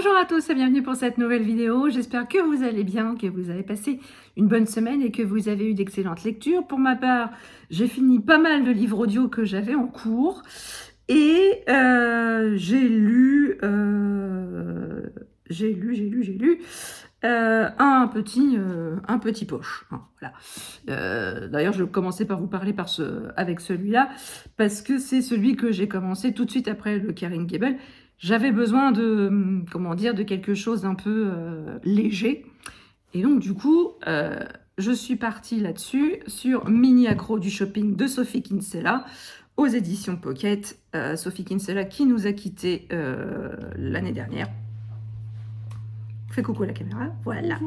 Bonjour à tous et bienvenue pour cette nouvelle vidéo. J'espère que vous allez bien, que vous avez passé une bonne semaine et que vous avez eu d'excellentes lectures. Pour ma part, j'ai fini pas mal de livres audio que j'avais en cours et j'ai lu un petit poche. Hein, voilà. D'ailleurs, je commençais par vous parler avec celui-là parce que c'est celui que j'ai commencé tout de suite après le Karen Gable. J'avais besoin de, comment dire, de quelque chose d'un peu léger. Et donc, du coup, je suis partie là-dessus sur Mini Accro du shopping de Sophie Kinsella aux éditions Pocket. Sophie Kinsella qui nous a quittés l'année dernière. Fais coucou à la caméra, voilà.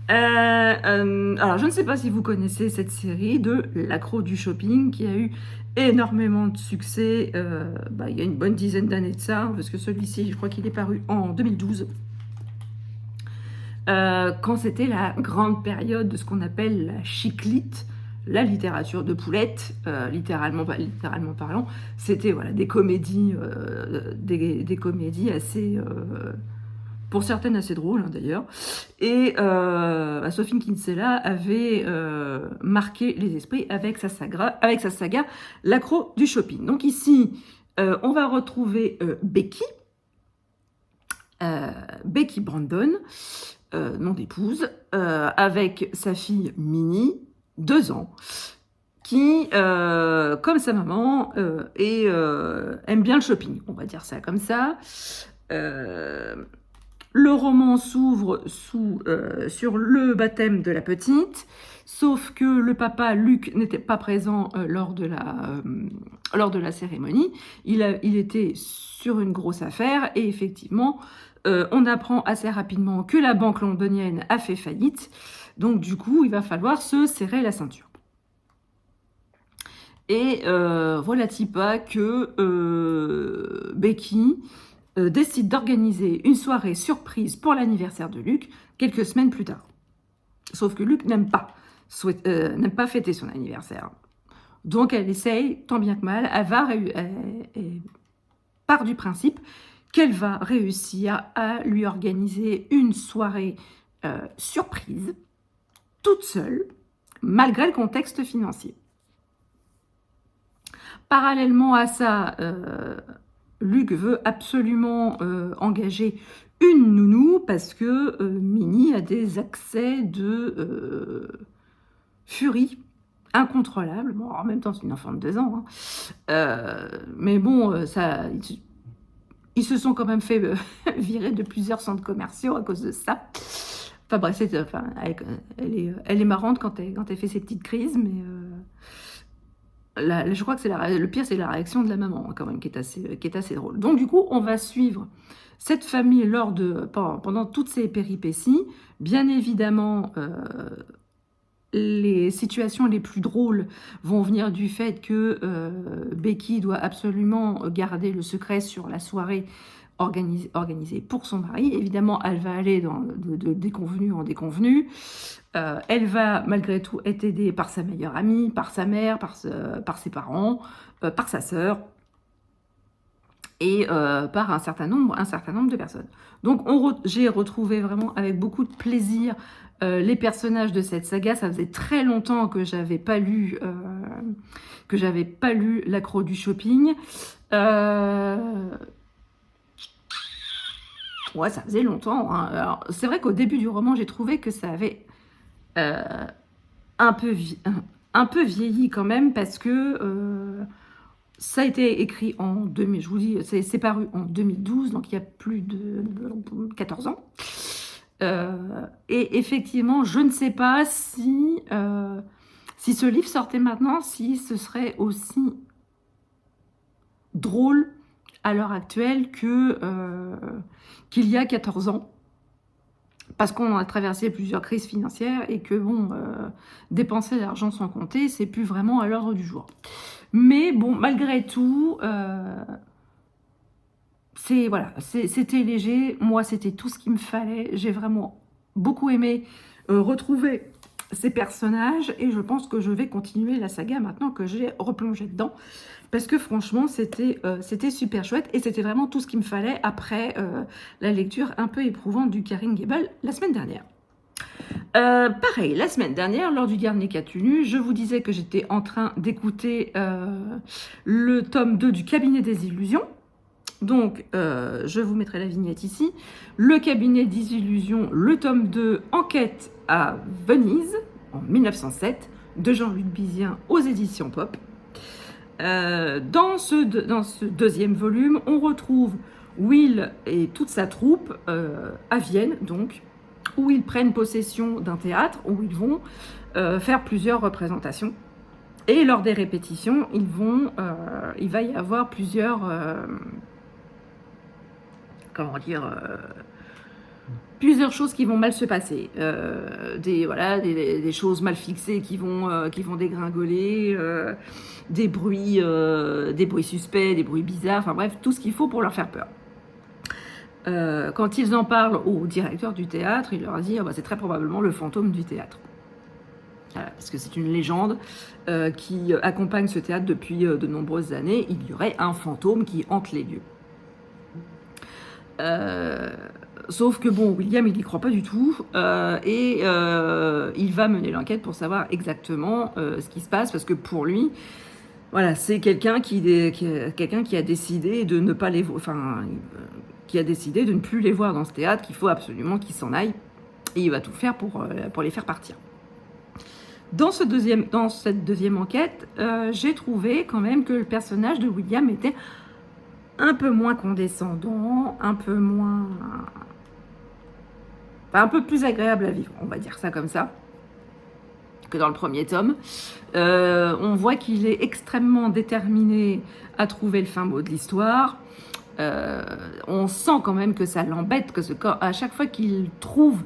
Alors, je ne sais pas si vous connaissez cette série de L'accro du shopping qui a eu énormément de succès il y a une bonne dizaine d'années de ça, parce que celui-ci, je crois qu'il est paru en 2012. Quand c'était la grande période de ce qu'on appelle la chiclite, la littérature de poulette, littéralement parlant, c'était voilà, des comédies assez... pour certaines assez drôles hein, d'ailleurs. Et Sophie Kinsella avait marqué les esprits avec sa saga L'accro du shopping. Donc ici, on va retrouver Becky Brandon, nom d'épouse, avec sa fille Minnie, 2 ans, qui, comme sa maman, aime bien le shopping, on va dire ça comme ça. Le roman s'ouvre sur le baptême de la petite, sauf que le papa, Luc, n'était pas présent lors de la cérémonie. Il était sur une grosse affaire et effectivement, on apprend assez rapidement que la banque londonienne a fait faillite. Donc du coup, il va falloir se serrer la ceinture. Et voilà-t-il pas que Becky décide d'organiser une soirée surprise pour l'anniversaire de Luc quelques semaines plus tard. Sauf que Luc n'aime pas fêter son anniversaire. Donc elle essaye, tant bien que mal, elle part du principe qu'elle va réussir à lui organiser une soirée surprise, toute seule, malgré le contexte financier. Parallèlement à ça, Luc veut absolument engager une nounou parce que Minnie a des accès de furie incontrôlables. Bon, en même temps, c'est une enfant de 2 ans. Hein. Mais bon, ils se sont quand même fait virer de plusieurs centres commerciaux à cause de ça. Enfin bref, elle est marrante quand elle fait ses petites crises, mais... je crois que le pire, c'est la réaction de la maman, quand même, qui est assez drôle. Donc, du coup, on va suivre cette famille pendant toutes ces péripéties. Bien évidemment, les situations les plus drôles vont venir du fait que Becky doit absolument garder le secret sur la soirée organisée pour son mari. Évidemment, elle va aller de déconvenue en déconvenue. Elle va malgré tout être aidée par sa meilleure amie, par sa mère, par ses parents, par sa sœur et par un certain nombre de personnes. Donc j'ai retrouvé vraiment avec beaucoup de plaisir les personnages de cette saga. Ça faisait très longtemps que j'avais pas lu L'accro du shopping. Ouais, ça faisait longtemps. Hein. Alors, c'est vrai qu'au début du roman, j'ai trouvé que ça avait un peu vieilli quand même parce que ça a été écrit en 2000, je vous dis, c'est paru en 2012, donc il y a plus de 14 ans. Et effectivement, je ne sais pas si ce livre sortait maintenant, si ce serait aussi drôle à l'heure actuelle qu'il y a 14 ans. Parce qu'on a traversé plusieurs crises financières et que, bon, dépenser de l'argent sans compter, c'est plus vraiment à l'ordre du jour. Mais bon, malgré tout, c'était léger. Moi, c'était tout ce qu'il me fallait. J'ai vraiment beaucoup aimé retrouver ces personnages et je pense que je vais continuer la saga maintenant que j'ai replongé dedans parce que franchement c'était super chouette et c'était vraiment tout ce qu'il me fallait après la lecture un peu éprouvante du Karin Gable la semaine dernière. Pareil, la semaine dernière, lors du dernier Catunu, je vous disais que j'étais en train d'écouter le tome 2 du Cabinet des Illusions. Donc, je vous mettrai la vignette ici. Le Cabinet des Illusions, le tome 2, Enquête à Venise, en 1907, de Jean-Luc Bizien aux éditions Pop. Dans ce deuxième volume, on retrouve Will et toute sa troupe à Vienne, donc, où ils prennent possession d'un théâtre, où ils vont faire plusieurs représentations. Et lors des répétitions, il va y avoir plusieurs... plusieurs choses qui vont mal se passer. Des choses mal fixées qui vont dégringoler, des bruits suspects, des bruits bizarres, enfin bref, tout ce qu'il faut pour leur faire peur. Quand ils en parlent au directeur du théâtre, il leur dit c'est très probablement le fantôme du théâtre. Voilà, parce que c'est une légende qui accompagne ce théâtre depuis de nombreuses années. Il y aurait un fantôme qui hante les lieux. Sauf que William il n'y croit pas du tout et il va mener l'enquête pour savoir exactement ce qui se passe parce que pour lui, voilà, c'est quelqu'un qui a décidé de ne pas les voir, qui a décidé de ne plus les voir dans ce théâtre, qu'il faut absolument qu'ils s'en aillent et il va tout faire pour les faire partir. Dans cette deuxième enquête, j'ai trouvé quand même que le personnage de William était un peu moins condescendant, un peu plus agréable à vivre, on va dire ça comme ça, que dans le premier tome. On voit qu'il est extrêmement déterminé à trouver le fin mot de l'histoire. On sent quand même que ça l'embête, que à chaque fois qu'il trouve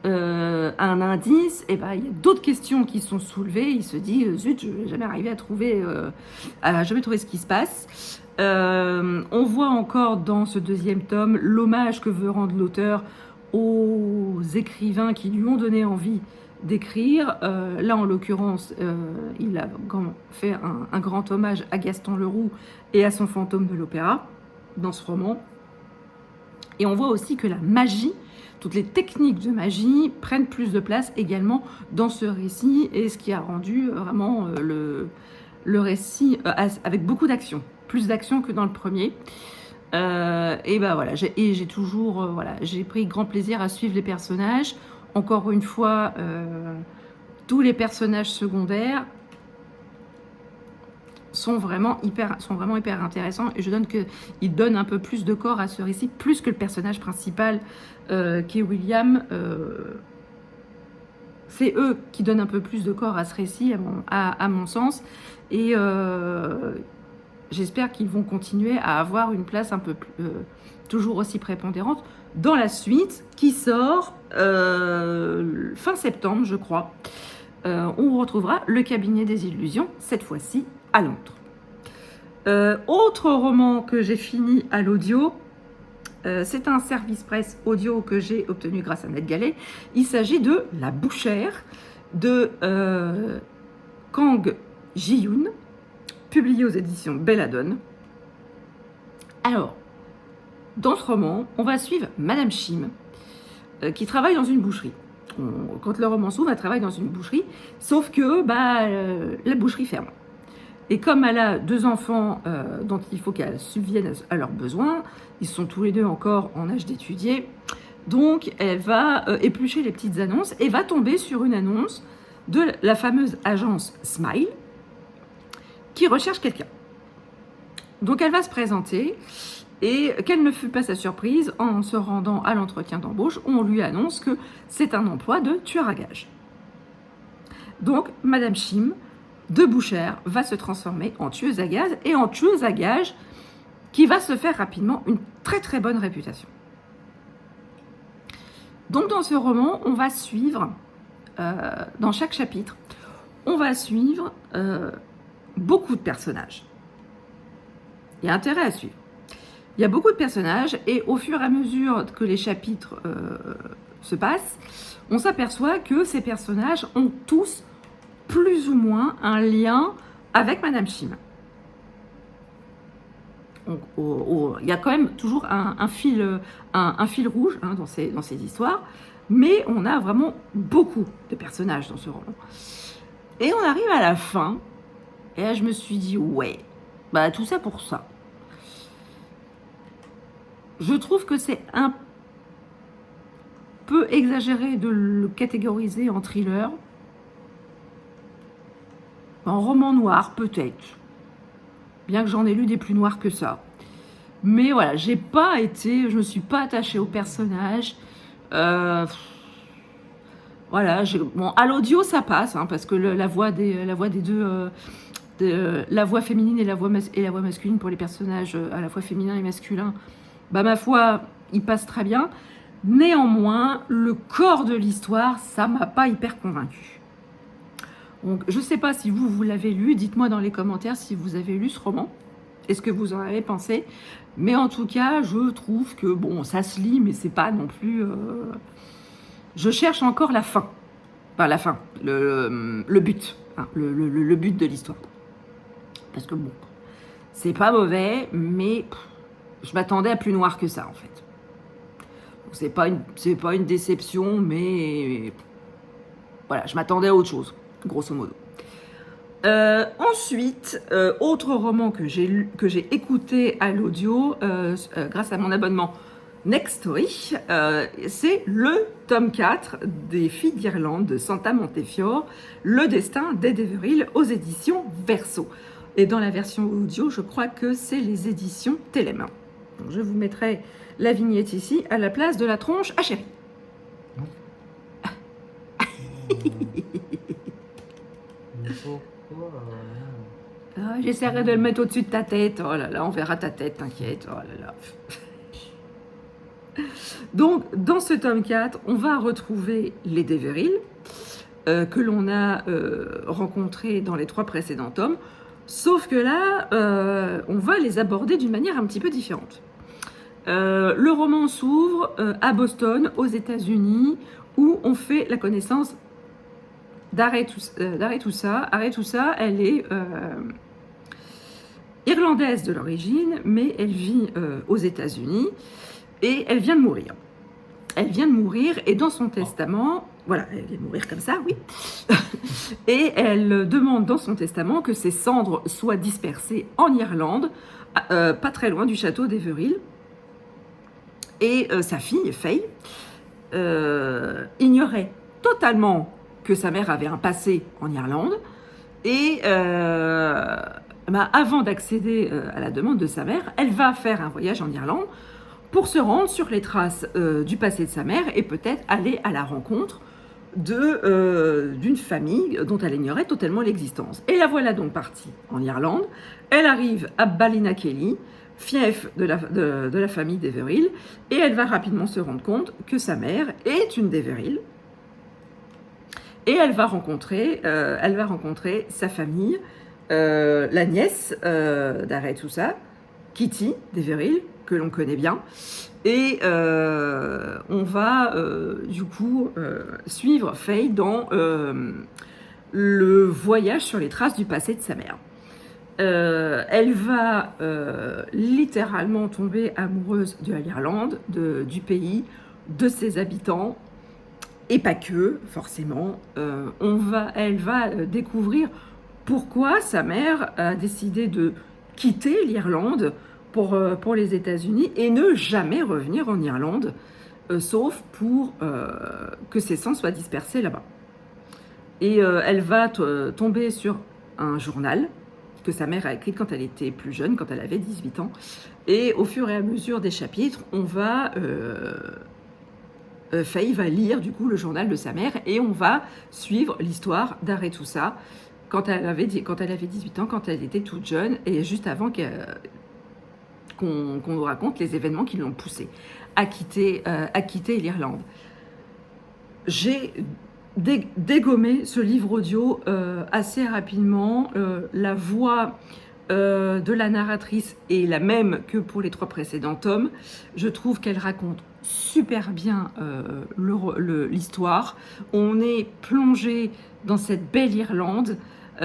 un indice, il y a d'autres questions qui sont soulevées. Il se dit zut, je vais jamais arriver à jamais trouver ce qui se passe. On voit encore dans ce deuxième tome l'hommage que veut rendre l'auteur aux écrivains qui lui ont donné envie d'écrire. Là, en l'occurrence, il a fait un grand hommage à Gaston Leroux et à son fantôme de l'opéra dans ce roman. Et on voit aussi que la magie, toutes les techniques de magie prennent plus de place également dans ce récit et ce qui a rendu vraiment le récit avec beaucoup d'action, plus d'action que dans le premier. J'ai toujours j'ai pris grand plaisir à suivre les personnages. Encore une fois, tous les personnages secondaires sont vraiment hyper intéressants et ils donnent un peu plus de corps à ce récit, plus que le personnage principal qui est William. C'est eux qui donnent un peu plus de corps à ce récit, à mon sens, et j'espère qu'ils vont continuer à avoir une place un peu plus, toujours aussi prépondérante dans la suite qui sort fin septembre, je crois. On retrouvera le Cabinet des Illusions, cette fois-ci à Londres. Autre roman que j'ai fini à l'audio, c'est un service presse audio que j'ai obtenu grâce à NetGalley. Il s'agit de La Bouchère de Kang Ji-yoon, publié aux éditions Belladone. Alors, dans ce roman, on va suivre Madame Shim, qui travaille dans une boucherie. Quand le roman s'ouvre, elle travaille dans une boucherie, sauf que la boucherie ferme. Et comme elle a 2 enfants dont il faut qu'elle subvienne à leurs besoins, ils sont tous les 2 encore en âge d'étudier, donc elle va éplucher les petites annonces et va tomber sur une annonce de la fameuse agence Smile qui recherche quelqu'un. Donc elle va se présenter et quelle ne fut pas sa surprise en se rendant à l'entretien d'embauche où on lui annonce que c'est un emploi de tueur à gages. Donc Madame Shim de Bouchère va se transformer en tueuse à gages et en tueuse à gages qui va se faire rapidement une très très bonne réputation. Donc dans ce roman, on va suivre, dans chaque chapitre, on va suivre beaucoup de personnages. Il y a intérêt à suivre. Il y a beaucoup de personnages et au fur et à mesure que les chapitres se passe, on s'aperçoit que ces personnages ont tous plus ou moins un lien avec Madame Chim. Il y a quand même toujours un fil rouge hein, dans ces histoires, mais on a vraiment beaucoup de personnages dans ce roman. Et on arrive à la fin, et là je me suis dit, ouais, bah tout ça pour ça. Je trouve que c'est un peu exagéré de le catégoriser en thriller. En roman noir, peut-être. Bien que j'en ai lu des plus noirs que ça. Mais voilà, je me suis pas attachée au personnage. Voilà, bon, à l'audio ça passe, hein, parce que la voix des deux, la voix féminine et la voix masculine pour les personnages à la fois féminins et masculins, bah ma foi, il passe très bien. Néanmoins, le corps de l'histoire, ça m'a pas hyper convaincue. Donc, je sais pas si vous l'avez lu, dites-moi dans les commentaires si vous avez lu ce roman, et ce que vous en avez pensé. Mais en tout cas, je trouve que, bon, ça se lit, mais c'est pas non plus... Je cherche encore la fin. Enfin, la fin, le but, hein, le but de l'histoire. Parce que, bon, c'est pas mauvais, mais je m'attendais à plus noir que ça, en fait. C'est pas une déception, mais voilà, je m'attendais à autre chose, grosso modo. Ensuite, autre roman que j'ai écouté à l'audio grâce à mon abonnement Nextory, c'est le tome 4 des Filles d'Irlande de Santa Montefiore, Le destin d'Edeveril aux éditions Verso. Et dans la version audio, je crois que c'est les éditions Telem. Donc, je vous mettrai la vignette ici à la place de la tronche à chérie. J'essaierai de le mettre au-dessus de ta tête. Oh là là, on verra ta tête, t'inquiète. Oh là là. Donc, dans ce tome 4, on va retrouver les Deveril, que l'on a rencontrés dans les 3 précédents tomes. Sauf que là, on va les aborder d'une manière un petit peu différente. Le roman s'ouvre à Boston, aux États-Unis, où on fait la connaissance d'Arethusa. Arethusa, elle est irlandaise de l'origine, mais elle vit aux États-Unis et elle vient de mourir. Elle vient de mourir et dans son testament, voilà, elle vient de mourir comme ça, oui, et elle demande dans son testament que ses cendres soient dispersées en Irlande, pas très loin du château d'Everil. Et sa fille, Faye, ignorait totalement que sa mère avait un passé en Irlande. Et avant d'accéder à la demande de sa mère, elle va faire un voyage en Irlande pour se rendre sur les traces du passé de sa mère et peut-être aller à la rencontre d'une famille dont elle ignorait totalement l'existence. Et la voilà donc partie en Irlande. Elle arrive à Ballynakelly, fief de la famille d'Everil, et elle va rapidement se rendre compte que sa mère est une d'Everil, et elle va rencontrer sa famille, la nièce d'Arethusa, Kitty d'Everil, que l'on connaît bien, et on va du coup suivre Faye dans le voyage sur les traces du passé de sa mère. Elle va littéralement tomber amoureuse de l'Irlande, du pays, de ses habitants, et pas que, forcément. Elle va découvrir pourquoi sa mère a décidé de quitter l'Irlande pour les États-Unis et ne jamais revenir en Irlande, sauf pour que ses sangs soient dispersés là-bas. Et elle va tomber sur un journal que sa mère a écrit quand elle était plus jeune, quand elle avait 18 ans. Et au fur et à mesure des chapitres, Faye va lire du coup le journal de sa mère et on va suivre l'histoire d'Arethusa quand elle avait 18 ans, quand elle était toute jeune et juste avant qu'on nous raconte les événements qui l'ont poussée à quitter l'Irlande. J'ai dégommé ce livre audio assez rapidement. La voix de la narratrice est la même que pour les 3 précédents tomes. Je trouve qu'elle raconte super bien l'histoire. On est plongé dans cette belle Irlande.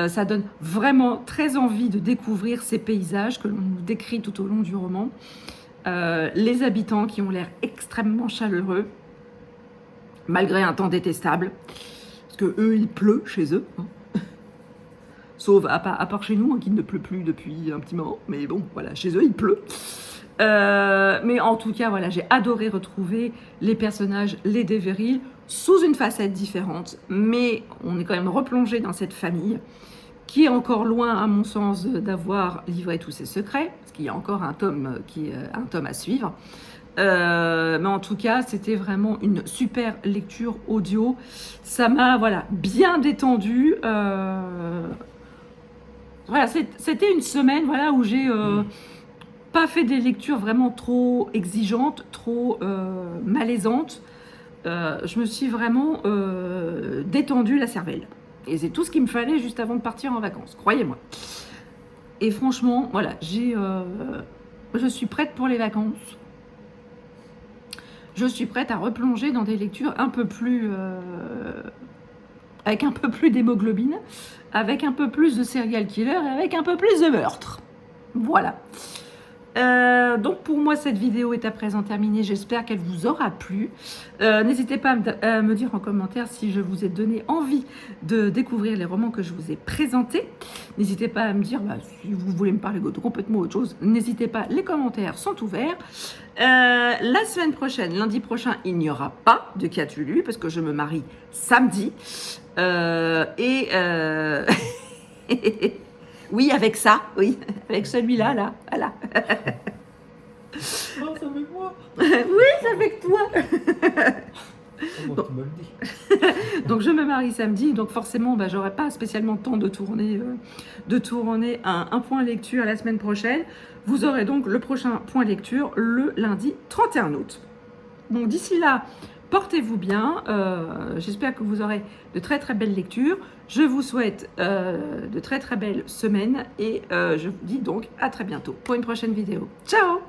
Ça donne vraiment très envie de découvrir ces paysages que l'on nous décrit tout au long du roman. Les habitants qui ont l'air extrêmement chaleureux, malgré un temps détestable, parce que eux, il pleut chez eux, hein. Sauf à part chez nous, hein, qu'il ne pleut plus depuis un petit moment, mais bon, voilà, chez eux, il pleut. Mais en tout cas, voilà, j'ai adoré retrouver les personnages, les Deveril, sous une facette différente, mais on est quand même replongé dans cette famille, qui est encore loin, à mon sens, d'avoir livré tous ses secrets, parce qu'il y a encore un tome à suivre. Mais en tout cas, c'était vraiment une super lecture audio. Ça m'a bien détendu. Voilà, c'était une semaine où j'ai pas fait des lectures vraiment trop exigeantes, trop malaisantes. Je me suis vraiment détendu la cervelle. Et c'est tout ce qu'il me fallait juste avant de partir en vacances, croyez-moi. Et franchement, voilà, je suis prête pour les vacances. Je suis prête à replonger dans des lectures un peu plus... avec un peu plus d'hémoglobine, avec un peu plus de serial killer et avec un peu plus de meurtre. Voilà. Donc pour moi, cette vidéo est à présent terminée. J'espère qu'elle vous aura plu. N'hésitez pas à me dire en commentaire si je vous ai donné envie de découvrir les romans que je vous ai présentés. N'hésitez pas à me dire si vous voulez me parler de complètement autre chose. N'hésitez pas, les commentaires sont ouverts. La semaine prochaine, lundi prochain, il n'y aura pas de Cthulhu parce que je me marie samedi. Oui, avec ça, oui, avec celui-là, là, voilà. Oh, c'est avec moi. Oui, c'est avec toi. Comment tu me le dis? Donc je me marie samedi, donc forcément, j'aurai pas spécialement le temps de tourner un point lecture la semaine prochaine. Vous aurez donc le prochain point lecture le lundi 31 août. Donc d'ici là, portez-vous bien. J'espère que vous aurez de très très belles lectures. Je vous souhaite de très très belles semaines et je vous dis donc à très bientôt pour une prochaine vidéo. Ciao!